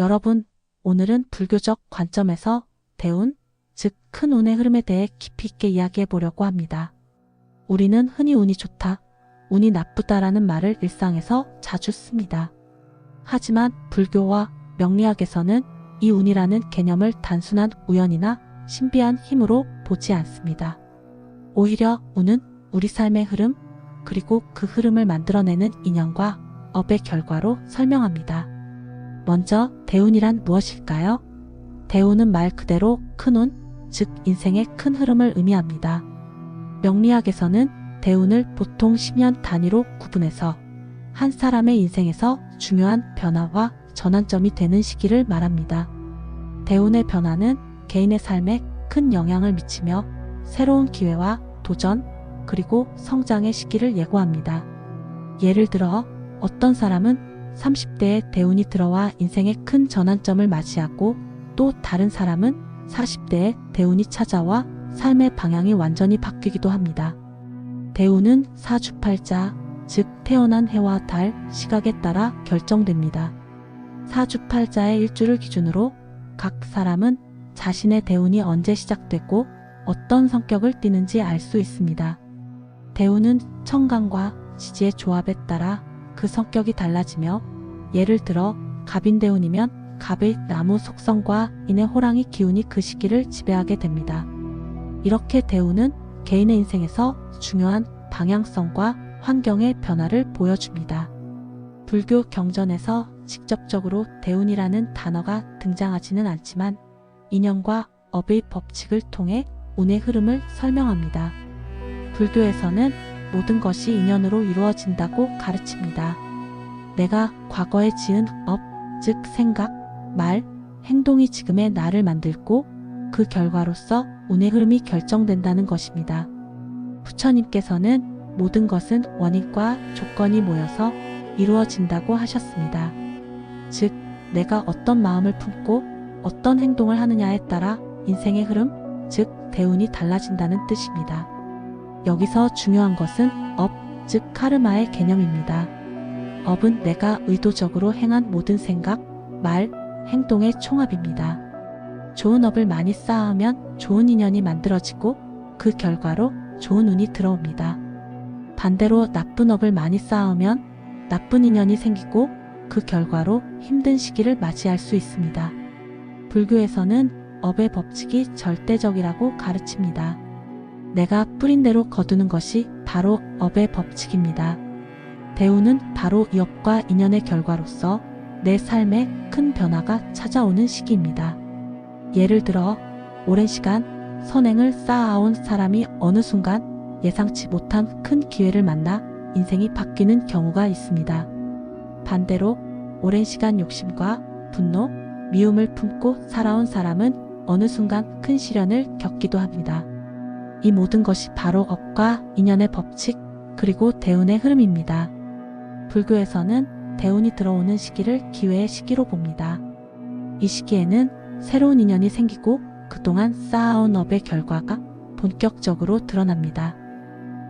여러분, 오늘은 불교적 관점에서 대운, 즉 큰 운의 흐름에 대해 깊이 있게 이야기해 보려고 합니다. 우리는 흔히 운이 좋다, 운이 나쁘다라는 말을 일상에서 자주 씁니다. 하지만 불교와 명리학에서는 이 운이라는 개념을 단순한 우연이나 신비한 힘으로 보지 않습니다. 오히려 운은 우리 삶의 흐름, 그리고 그 흐름을 만들어내는 인연과 업의 결과로 설명합니다. 먼저 대운이란 무엇일까요? 대운은 말 그대로 큰 운, 즉 인생의 큰 흐름을 의미합니다. 명리학에서는 대운을 보통 10년 단위로 구분해서 한 사람의 인생에서 중요한 변화와 전환점이 되는 시기를 말합니다. 대운의 변화는 개인의 삶에 큰 영향을 미치며 새로운 기회와 도전, 그리고 성장의 시기를 예고합니다. 예를 들어 어떤 사람은 30대에 대운이 들어와 인생의 큰 전환점을 맞이하고, 또 다른 사람은 40대에 대운이 찾아와 삶의 방향이 완전히 바뀌기도 합니다. 대운은 사주팔자, 즉 태어난 해와 달, 시각에 따라 결정됩니다. 사주팔자의 일주를 기준으로 각 사람은 자신의 대운이 언제 시작됐고 어떤 성격을 띠는지 알 수 있습니다. 대운은 천간과 지지의 조합에 따라 그 성격이 달라지며, 예를 들어 갑인대운이면 갑의 나무 속성과 인의 호랑이 기운이 그 시기를 지배하게 됩니다. 이렇게 대운은 개인의 인생에서 중요한 방향성과 환경의 변화를 보여줍니다. 불교 경전에서 직접적으로 대운이라는 단어가 등장하지는 않지만 인연과 업의 법칙을 통해 운의 흐름을 설명합니다. 불교에서는 모든 것이 인연으로 이루어진다고 가르칩니다. 내가 과거에 지은 업, 즉 생각, 말, 행동이 지금의 나를 만들고 그 결과로서 운의 흐름이 결정된다는 것입니다. 부처님께서는 모든 것은 원인과 조건이 모여서 이루어진다고 하셨습니다. 즉, 내가 어떤 마음을 품고 어떤 행동을 하느냐에 따라 인생의 흐름, 즉 대운이 달라진다는 뜻입니다. 여기서 중요한 것은 업, 즉 카르마의 개념입니다. 업은 내가 의도적으로 행한 모든 생각, 말, 행동의 총합입니다. 좋은 업을 많이 쌓으면 좋은 인연이 만들어지고 그 결과로 좋은 운이 들어옵니다. 반대로 나쁜 업을 많이 쌓으면 나쁜 인연이 생기고 그 결과로 힘든 시기를 맞이할 수 있습니다. 불교에서는 업의 법칙이 절대적이라고 가르칩니다. 내가 뿌린 대로 거두는 것이 바로 업의 법칙입니다. 대운은 바로 이 업과 인연의 결과로서 내 삶에 큰 변화가 찾아오는 시기입니다. 예를 들어 오랜 시간 선행을 쌓아온 사람이 어느 순간 예상치 못한 큰 기회를 만나 인생이 바뀌는 경우가 있습니다. 반대로 오랜 시간 욕심과 분노, 미움을 품고 살아온 사람은 어느 순간 큰 시련을 겪기도 합니다. 이 모든 것이 바로 업과 인연의 법칙, 그리고 대운의 흐름입니다. 불교에서는 대운이 들어오는 시기를 기회의 시기로 봅니다. 이 시기에는 새로운 인연이 생기고 그동안 쌓아온 업의 결과가 본격적으로 드러납니다.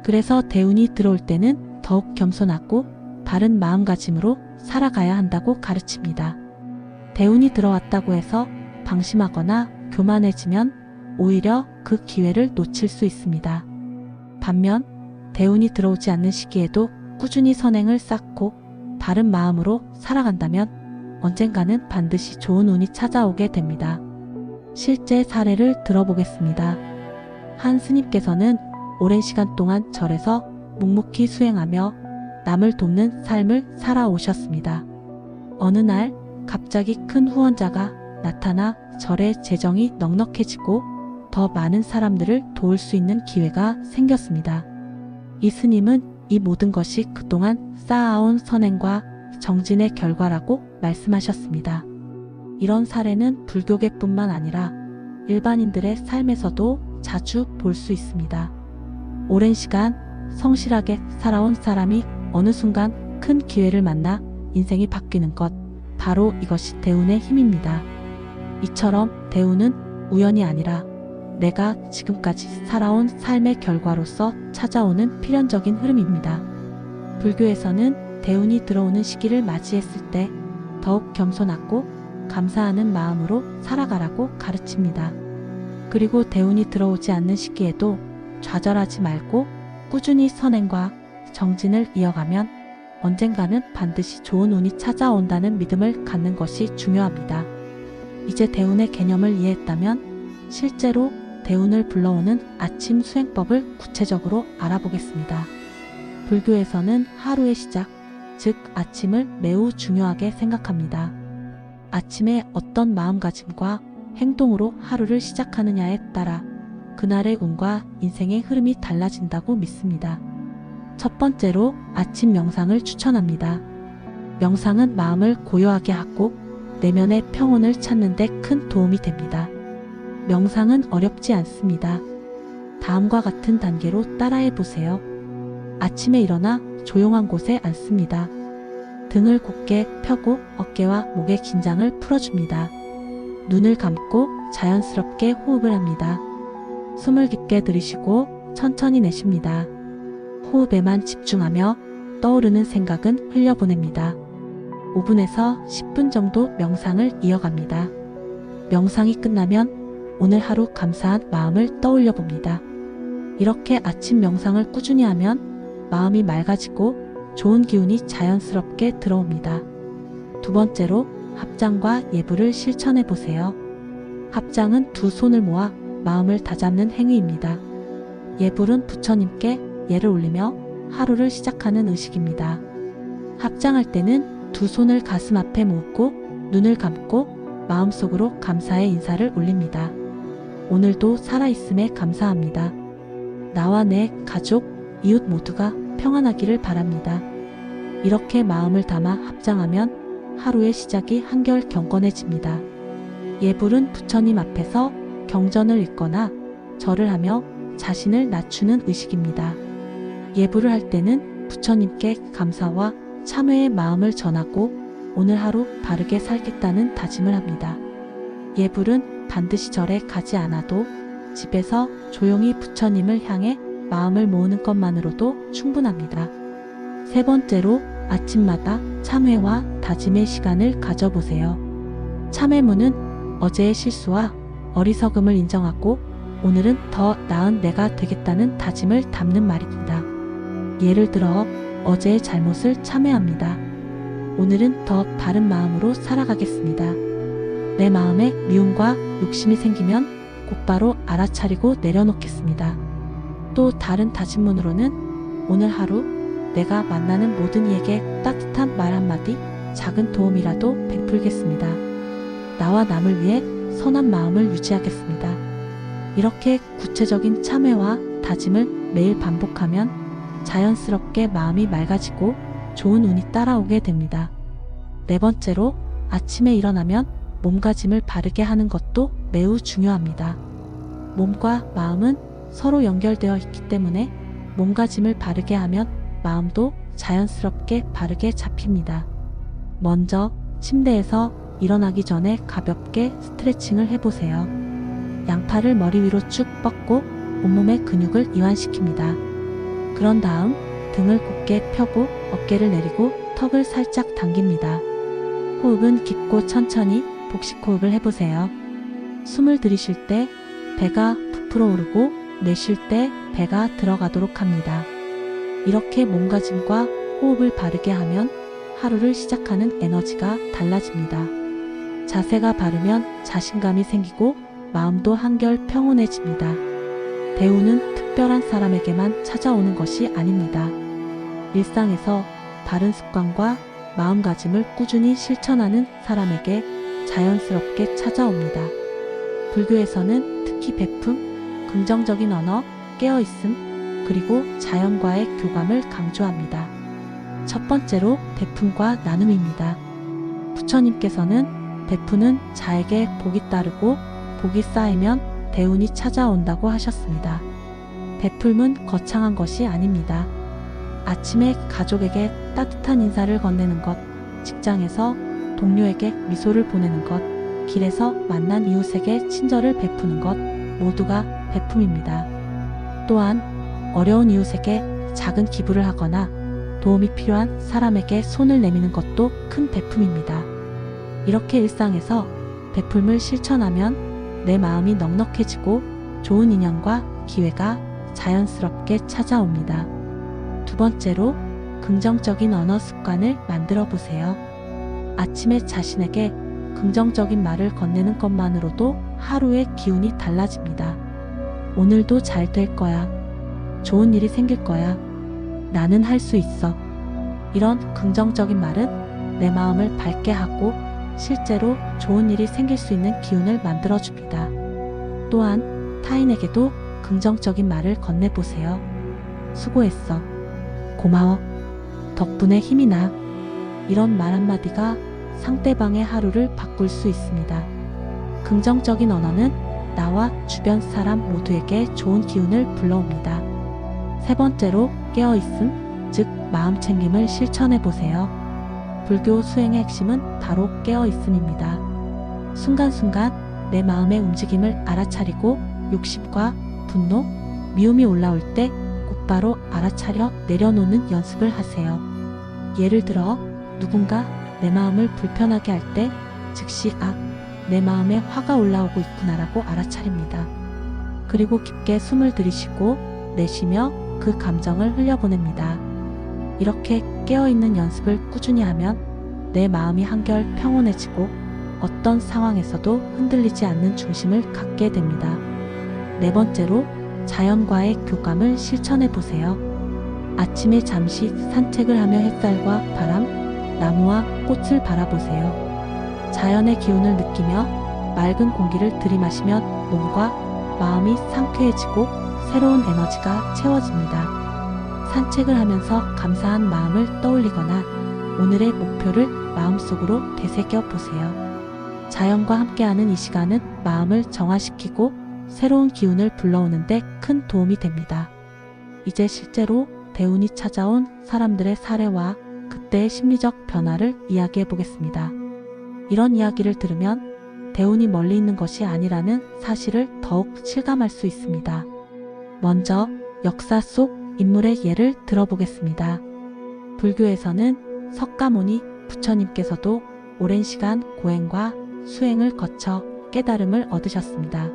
그래서 대운이 들어올 때는 더욱 겸손하고 바른 마음가짐으로 살아가야 한다고 가르칩니다. 대운이 들어왔다고 해서 방심하거나 교만해지면 오히려 그 기회를 놓칠 수 있습니다. 반면 대운이 들어오지 않는 시기에도 꾸준히 선행을 쌓고 바른 마음으로 살아간다면 언젠가는 반드시 좋은 운이 찾아오게 됩니다. 실제 사례를 들어보겠습니다. 한 스님께서는 오랜 시간 동안 절에서 묵묵히 수행하며 남을 돕는 삶을 살아오셨습니다. 어느 날 갑자기 큰 후원자가 나타나 절의 재정이 넉넉해지고 더 많은 사람들을 도울 수 있는 기회가 생겼습니다. 이 스님은 이 모든 것이 그동안 쌓아온 선행과 정진의 결과라고 말씀하셨습니다. 이런 사례는 불교계뿐만 아니라 일반인들의 삶에서도 자주 볼 수 있습니다. 오랜 시간 성실하게 살아온 사람이 어느 순간 큰 기회를 만나 인생이 바뀌는 것, 바로 이것이 대운의 힘입니다. 이처럼 대운은 우연이 아니라 내가 지금까지 살아온 삶의 결과로서 찾아오는 필연적인 흐름입니다. 불교에서는 대운이 들어오는 시기를 맞이했을 때 더욱 겸손하고 감사하는 마음으로 살아가라고 가르칩니다. 그리고 대운이 들어오지 않는 시기에도 좌절하지 말고 꾸준히 선행과 정진을 이어가면 언젠가는 반드시 좋은 운이 찾아온다는 믿음을 갖는 것이 중요합니다. 이제 대운의 개념을 이해했다면 실제로 대운을 불러오는 아침 수행법을 구체적으로 알아보겠습니다. 불교에서는 하루의 시작, 즉 아침을 매우 중요하게 생각합니다. 아침에 어떤 마음가짐과 행동으로 하루를 시작하느냐에 따라 그날의 운과 인생의 흐름이 달라진다고 믿습니다. 첫 번째로 아침 명상을 추천합니다. 명상은 마음을 고요하게 하고 내면의 평온을 찾는 데 큰 도움이 됩니다. 명상은 어렵지 않습니다. 다음과 같은 단계로 따라해 보세요. 아침에 일어나 조용한 곳에 앉습니다. 등을 곧게 펴고 어깨와 목의 긴장을 풀어줍니다. 눈을 감고 자연스럽게 호흡을 합니다. 숨을 깊게 들이쉬고 천천히 내쉽니다. 호흡에만 집중하며 떠오르는 생각은 흘려보냅니다. 5분에서 10분 정도 명상을 이어갑니다. 명상이 끝나면 오늘 하루 감사한 마음을 떠올려 봅니다. 이렇게 아침 명상을 꾸준히 하면 마음이 맑아지고 좋은 기운이 자연스럽게 들어옵니다. 두 번째로 합장과 예불을 실천해 보세요. 합장은 두 손을 모아 마음을 다잡는 행위입니다. 예불은 부처님께 예를 올리며 하루를 시작하는 의식입니다. 합장할 때는 두 손을 가슴 앞에 모으고 눈을 감고 마음속으로 감사의 인사를 올립니다. 오늘도 살아있음에 감사합니다. 나와 내 가족, 이웃 모두가 평안하기를 바랍니다. 이렇게 마음을 담아 합장하면 하루의 시작이 한결 경건해집니다. 예불은 부처님 앞에서 경전을 읽거나 절을 하며 자신을 낮추는 의식입니다. 예불을 할 때는 부처님께 감사와 참회의 마음을 전하고 오늘 하루 바르게 살겠다는 다짐을 합니다. 예불은 반드시 절에 가지 않아도 집에서 조용히 부처님을 향해 마음을 모으는 것만으로도 충분합니다. 세 번째로 아침마다 참회와 다짐의 시간을 가져보세요. 참회문은 어제의 실수와 어리석음을 인정하고 오늘은 더 나은 내가 되겠다는 다짐을 담는 말입니다. 예를 들어 어제의 잘못을 참회합니다. 오늘은 더 바른 마음으로 살아가겠습니다. 내 마음에 미움과 욕심이 생기면 곧바로 알아차리고 내려놓겠습니다. 또 다른 다짐문으로는 오늘 하루 내가 만나는 모든 이에게 따뜻한 말 한마디, 작은 도움이라도 베풀겠습니다. 나와 남을 위해 선한 마음을 유지하겠습니다. 이렇게 구체적인 참회와 다짐을 매일 반복하면 자연스럽게 마음이 맑아지고 좋은 운이 따라오게 됩니다. 네 번째로 아침에 일어나면 몸가짐을 바르게 하는 것도 매우 중요합니다. 몸과 마음은 서로 연결되어 있기 때문에 몸가짐을 바르게 하면 마음도 자연스럽게 바르게 잡힙니다. 먼저 침대에서 일어나기 전에 가볍게 스트레칭을 해보세요. 양팔을 머리 위로 쭉 뻗고 온몸의 근육을 이완시킵니다. 그런 다음 등을 곧게 펴고 어깨를 내리고 턱을 살짝 당깁니다. 호흡은 깊고 천천히 복식 호흡을 해보세요. 숨을 들이쉴 때 배가 부풀어 오르고 내쉴 때 배가 들어가도록 합니다. 이렇게 몸가짐과 호흡을 바르게 하면 하루를 시작하는 에너지가 달라집니다. 자세가 바르면 자신감이 생기고 마음도 한결 평온해집니다. 대운은 특별한 사람에게만 찾아오는 것이 아닙니다. 일상에서 바른 습관과 마음가짐을 꾸준히 실천하는 사람에게 자연스럽게 찾아옵니다. 불교에서는 특히 베품, 긍정적인 언어, 깨어있음, 그리고 자연과의 교감을 강조합니다. 첫 번째로 베품과 나눔입니다. 부처님께서는 베푸는 자에게 복이 따르고 복이 쌓이면 대운이 찾아온다고 하셨습니다. 베풀문 거창한 것이 아닙니다. 아침에 가족에게 따뜻한 인사를 건네는 것, 직장에서 동료에게 미소를 보내는 것, 길에서 만난 이웃에게 친절을 베푸는 것 모두가 베품입니다. 또한 어려운 이웃에게 작은 기부를 하거나 도움이 필요한 사람에게 손을 내미는 것도 큰 베품입니다. 이렇게 일상에서 베풀물 실천하면 내 마음이 넉넉해지고 좋은 인연과 기회가 자연스럽게 찾아옵니다. 두 번째로 긍정적인 언어 습관을 만들어 보세요. 아침에 자신에게 긍정적인 말을 건네는 것만으로도 하루의 기운이 달라집니다. 오늘도 잘 될 거야. 좋은 일이 생길 거야. 나는 할 수 있어. 이런 긍정적인 말은 내 마음을 밝게 하고 실제로 좋은 일이 생길 수 있는 기운을 만들어 줍니다. 또한 타인에게도 긍정적인 말을 건네보세요. 수고했어. 고마워. 덕분에 힘이 나. 이런 말 한마디가 상대방의 하루를 바꿀 수 있습니다. 긍정적인 언어는 나와 주변 사람 모두에게 좋은 기운을 불러옵니다. 세 번째로 깨어있음, 즉 마음 챙김을 실천해 보세요. 불교 수행의 핵심은 바로 깨어있음입니다. 순간순간 내 마음의 움직임을 알아차리고 욕심과 분노, 미움이 올라올 때 곧바로 알아차려 내려놓는 연습을 하세요. 예를 들어 누군가 내 마음을 불편하게 할 때 즉시 내 마음에 화가 올라오고 있구나라고 알아차립니다. 그리고 깊게 숨을 들이쉬고 내쉬며 그 감정을 흘려보냅니다. 이렇게 깨어있는 연습을 꾸준히 하면 내 마음이 한결 평온해지고 어떤 상황에서도 흔들리지 않는 중심을 갖게 됩니다. 네 번째로 자연과의 교감을 실천해 보세요. 아침에 잠시 산책을 하며 햇살과 바람, 나무와 꽃을 바라보세요. 자연의 기운을 느끼며 맑은 공기를 들이마시면 몸과 마음이 상쾌해지고 새로운 에너지가 채워집니다. 산책을 하면서 감사한 마음을 떠올리거나 오늘의 목표를 마음속으로 되새겨 보세요. 자연과 함께하는 이 시간은 마음을 정화시키고 새로운 기운을 불러오는데 큰 도움이 됩니다. 이제 실제로 대운이 찾아온 사람들의 사례와 그때의 심리적 변화를 이야기해 보겠습니다. 이런 이야기를 들으면 대운이 멀리 있는 것이 아니라는 사실을 더욱 실감할 수 있습니다. 먼저 역사 속 인물의 예를 들어보겠습니다. 불교에서는 석가모니 부처님께서도 오랜 시간 고행과 수행을 거쳐 깨달음을 얻으셨습니다.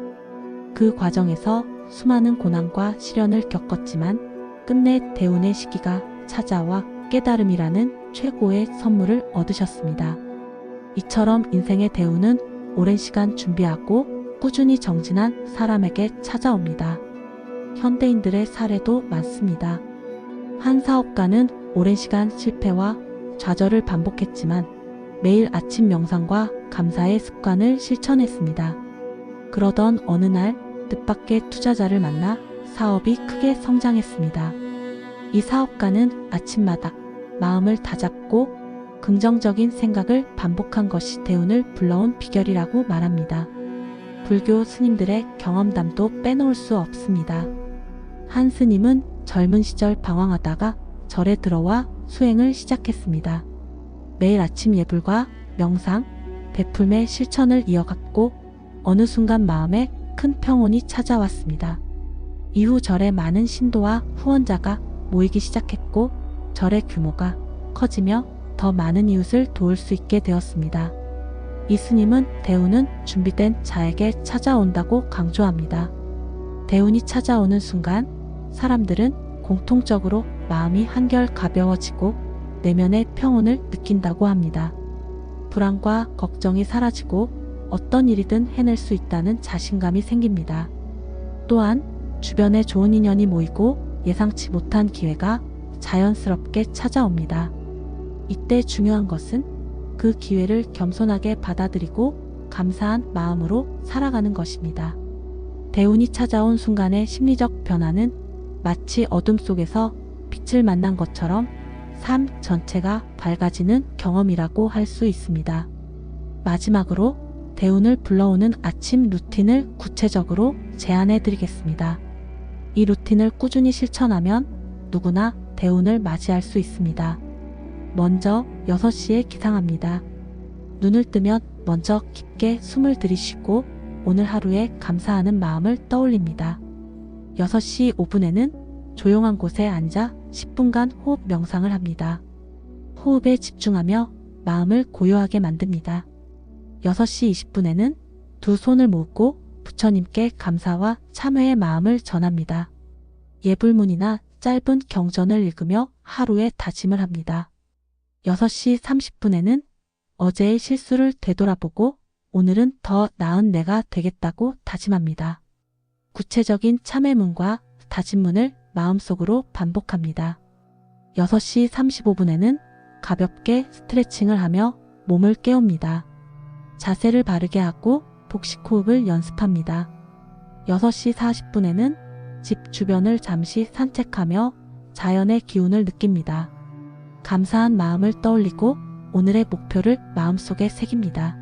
그 과정에서 수많은 고난과 시련을 겪었지만 끝내 대운의 시기가 찾아와 깨달음이라는 최고의 선물을 얻으셨습니다. 이처럼 인생의 대운은 오랜 시간 준비하고 꾸준히 정진한 사람에게 찾아옵니다. 현대인들의 사례도 많습니다. 한 사업가는 오랜 시간 실패와 좌절을 반복했지만 매일 아침 명상과 감사의 습관을 실천했습니다. 그러던 어느 날 뜻밖의 투자자를 만나 사업이 크게 성장했습니다. 이 사업가는 아침마다 마음을 다잡고 긍정적인 생각을 반복한 것이 대운을 불러온 비결이라고 말합니다. 불교 스님들의 경험담도 빼놓을 수 없습니다. 한 스님은 젊은 시절 방황하다가 절에 들어와 수행을 시작했습니다. 매일 아침 예불과 명상, 베풀매 실천을 이어갔고 어느 순간 마음에 큰 평온이 찾아왔습니다. 이후 절에 많은 신도와 후원자가 모이기 시작했고 절의 규모가 커지며 더 많은 이웃을 도울 수 있게 되었습니다. 이 스님은 대운은 준비된 자에게 찾아온다고 강조합니다. 대운이 찾아오는 순간 사람들은 공통적으로 마음이 한결 가벼워지고 내면의 평온을 느낀다고 합니다. 불안과 걱정이 사라지고 어떤 일이든 해낼 수 있다는 자신감이 생깁니다. 또한 주변에 좋은 인연이 모이고 예상치 못한 기회가 자연스럽게 찾아옵니다. 이때 중요한 것은 그 기회를 겸손하게 받아들이고 감사한 마음으로 살아가는 것입니다. 대운이 찾아온 순간의 심리적 변화는 마치 어둠 속에서 빛을 만난 것처럼 삶 전체가 밝아지는 경험이라고 할 수 있습니다. 마지막으로 대운을 불러오는 아침 루틴을 구체적으로 제안해 드리겠습니다. 이 루틴을 꾸준히 실천하면 누구나 대운을 맞이할 수 있습니다. 먼저 6시에 기상합니다. 눈을 뜨면 먼저 깊게 숨을 들이쉬고 오늘 하루에 감사하는 마음을 떠올립니다. 6시 5분에는 조용한 곳에 앉아 10분간 호흡 명상을 합니다. 호흡에 집중하며 마음을 고요하게 만듭니다. 6시 20분에는 두 손을 모으고 부처님께 감사와 참회의 마음을 전합니다. 예불문이나 짧은 경전을 읽으며 하루의 다짐을 합니다. 6시 30분에는 어제의 실수를 되돌아보고 오늘은 더 나은 내가 되겠다고 다짐합니다. 구체적인 참회문과 다짐문을 마음속으로 반복합니다. 6시 35분에는 가볍게 스트레칭을 하며 몸을 깨웁니다. 자세를 바르게 하고 복식 호흡을 연습합니다. 6시 40분에는 집 주변을 잠시 산책하며 자연의 기운을 느낍니다. 감사한 마음을 떠올리고 오늘의 목표를 마음속에 새깁니다.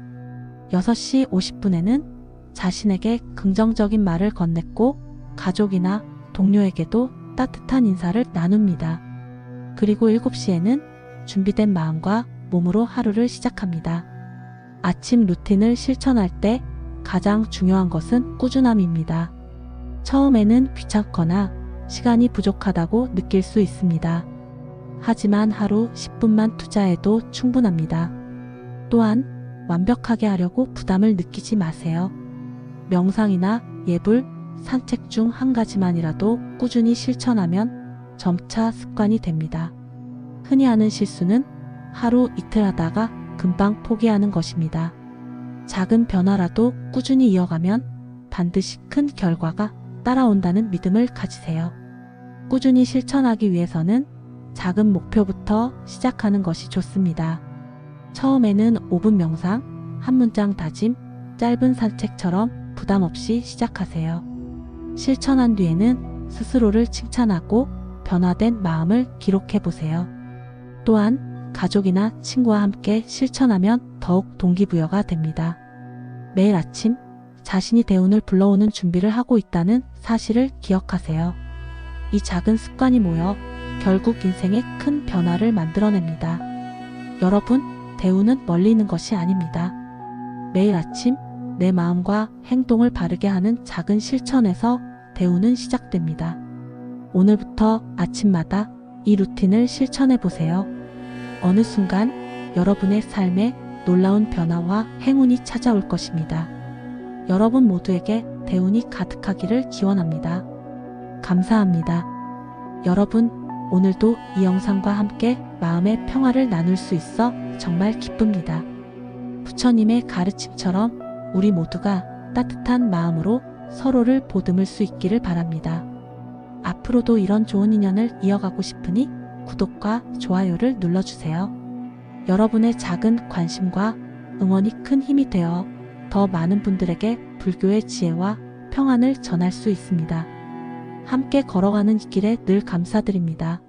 6시 50분에는 자신에게 긍정적인 말을 건넸고 가족이나 동료에게도 따뜻한 인사를 나눕니다. 그리고 7시에는 준비된 마음과 몸으로 하루를 시작합니다. 아침 루틴을 실천할 때 가장 중요한 것은 꾸준함입니다. 처음에는 귀찮거나 시간이 부족하다고 느낄 수 있습니다. 하지만 하루 10분만 투자해도 충분합니다. 또한 완벽하게 하려고 부담을 느끼지 마세요. 명상이나 예불, 산책 중 한 가지만이라도 꾸준히 실천하면 점차 습관이 됩니다. 흔히 하는 실수는 하루 이틀 하다가 금방 포기하는 것입니다. 작은 변화라도 꾸준히 이어가면 반드시 큰 결과가 따라온다는 믿음을 가지세요. 꾸준히 실천하기 위해서는 작은 목표부터 시작하는 것이 좋습니다. 처음에는 5분 명상, 한 문장 다짐, 짧은 산책처럼 부담 없이 시작하세요. 실천한 뒤에는 스스로를 칭찬하고 변화된 마음을 기록해 보세요. 또한 가족이나 친구와 함께 실천하면 더욱 동기부여가 됩니다. 매일 아침 자신이 대운을 불러오는 준비를 하고 있다는 사실을 기억하세요. 이 작은 습관이 모여 결국 인생의 큰 변화를 만들어냅니다. 여러분, 대운은 멀리 있는 것이 아닙니다. 매일 아침 내 마음과 행동을 바르게 하는 작은 실천에서 대운은 시작됩니다. 오늘부터 아침마다 이 루틴을 실천해 보세요. 어느 순간 여러분의 삶에 놀라운 변화와 행운이 찾아올 것입니다. 여러분 모두에게 대운이 가득하기를 기원합니다. 감사합니다. 여러분, 오늘도 이 영상과 함께 마음의 평화를 나눌 수 있어 정말 기쁩니다. 부처님의 가르침처럼 우리 모두가 따뜻한 마음으로 서로를 보듬을 수 있기를 바랍니다. 앞으로도 이런 좋은 인연을 이어가고 싶으니 구독과 좋아요를 눌러주세요. 여러분의 작은 관심과 응원이 큰 힘이 되어 더 많은 분들에게 불교의 지혜와 평안을 전할 수 있습니다. 함께 걸어가는 이 길에 늘 감사드립니다.